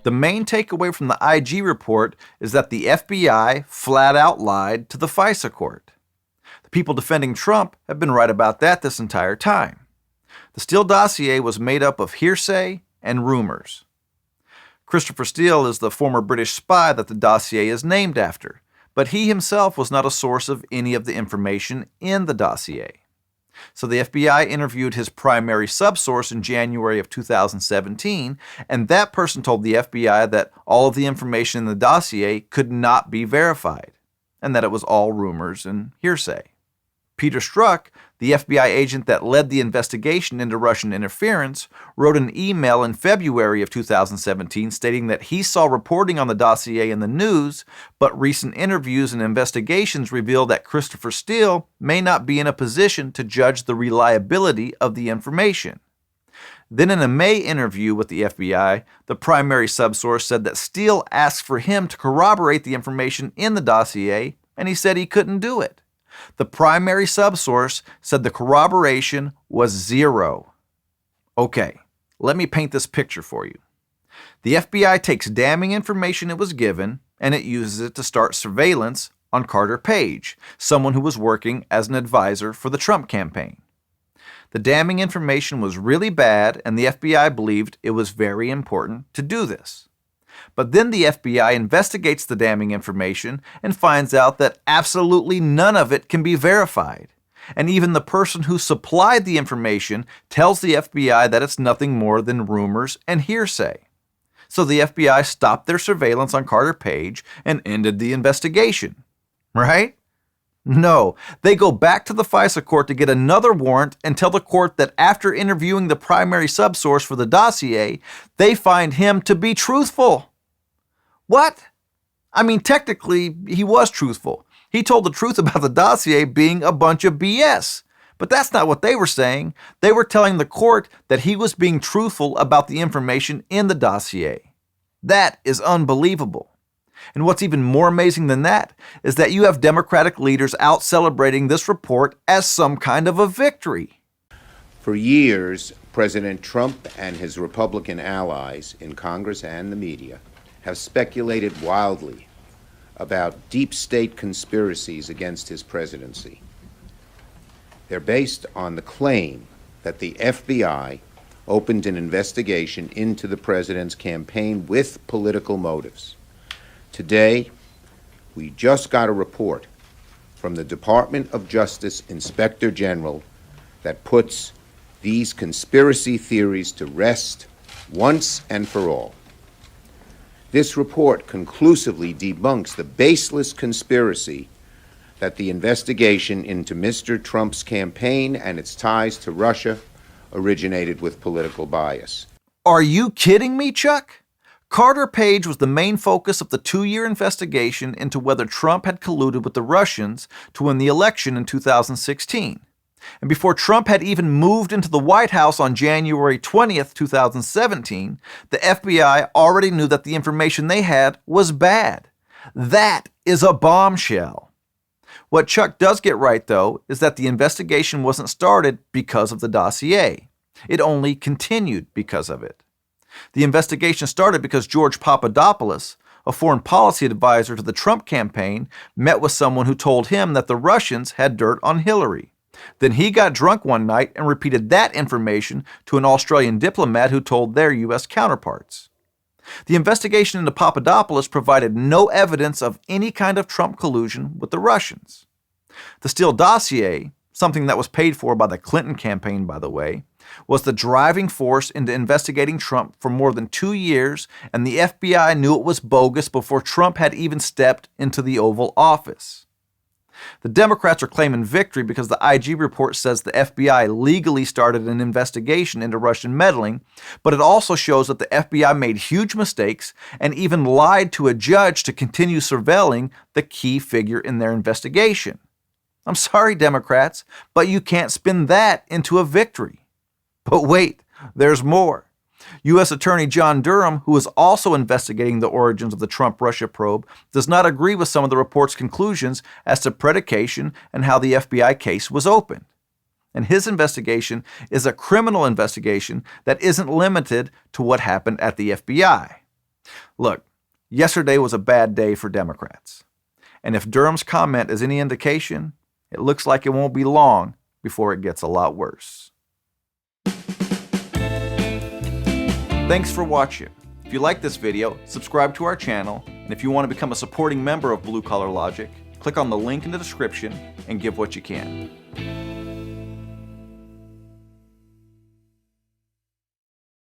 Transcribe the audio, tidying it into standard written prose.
The main takeaway from the IG report is that the FBI flat out lied to the FISA court. The people defending Trump have been right about that this entire time. The Steele dossier was made up of hearsay and rumors. Christopher Steele is the former British spy that the dossier is named after, but he himself was not a source of any of the information in the dossier. So the FBI interviewed his primary subsource in January of 2017, and that person told the FBI that all of the information in the dossier could not be verified, and that it was all rumors and hearsay. Peter Strzok, the FBI agent that led the investigation into Russian interference, wrote an email in February of 2017 stating that he saw reporting on the dossier in the news, but recent interviews and investigations reveal that Christopher Steele may not be in a position to judge the reliability of the information. Then in a May interview with the FBI, the primary subsource said that Steele asked for him to corroborate the information in the dossier, and he said he couldn't do it. The primary subsource said the corroboration was zero. Okay, let me paint this picture for you. The FBI takes damning information it was given, and it uses it to start surveillance on Carter Page, someone who was working as an advisor for the Trump campaign. The damning information was really bad, and the FBI believed it was very important to do this. But then the FBI investigates the damning information and finds out that absolutely none of it can be verified. And even the person who supplied the information tells the FBI that it's nothing more than rumors and hearsay. So the FBI stopped their surveillance on Carter Page and ended the investigation. Right? No, they go back to the FISA court to get another warrant and tell the court that after interviewing the primary subsource for the dossier, they find him to be truthful. What? I mean, technically, he was truthful. He told the truth about the dossier being a bunch of BS. But that's not what they were saying. They were telling the court that he was being truthful about the information in the dossier. That is unbelievable. And what's even more amazing than that is that you have Democratic leaders out celebrating this report as some kind of a victory. For years, President Trump and his Republican allies in Congress and the media have speculated wildly about deep state conspiracies against his presidency. They're based on the claim that the FBI opened an investigation into the president's campaign with political motives. Today, we just got a report from the Department of Justice Inspector General that puts these conspiracy theories to rest once and for all. This report conclusively debunks the baseless conspiracy that the investigation into Mr. Trump's campaign and its ties to Russia originated with political bias. Are you kidding me, Chuck? Carter Page was the main focus of the 2-year investigation into whether Trump had colluded with the Russians to win the election in 2016. And before Trump had even moved into the White House on January 20th, 2017, the FBI already knew that the information they had was bad. That is a bombshell. What Chuck does get right, though, is that the investigation wasn't started because of the dossier. It only continued because of it. The investigation started because George Papadopoulos, a foreign policy advisor to the Trump campaign, met with someone who told him that the Russians had dirt on Hillary. Then he got drunk one night and repeated that information to an Australian diplomat who told their U.S. counterparts. The investigation into Papadopoulos provided no evidence of any kind of Trump collusion with the Russians. The Steele dossier, something that was paid for by the Clinton campaign, by the way, was the driving force into investigating Trump for more than 2 years, and the FBI knew it was bogus before Trump had even stepped into the Oval Office. The Democrats are claiming victory because the IG report says the FBI legally started an investigation into Russian meddling, but it also shows that the FBI made huge mistakes and even lied to a judge to continue surveilling the key figure in their investigation. I'm sorry, Democrats, but you can't spin that into a victory. But wait, there's more. U.S. Attorney John Durham, who is also investigating the origins of the Trump-Russia probe, does not agree with some of the report's conclusions as to predication and how the FBI case was opened. and his investigation is a criminal investigation that isn't limited to what happened at the FBI. Look, yesterday was a bad day for Democrats. And if Durham's comment is any indication, it looks like it won't be long before it gets a lot worse. Thanks for watching. If you like this video, subscribe to our channel, and if you want to become a supporting member of Blue Collar Logic, click on the link in the description and give what you can.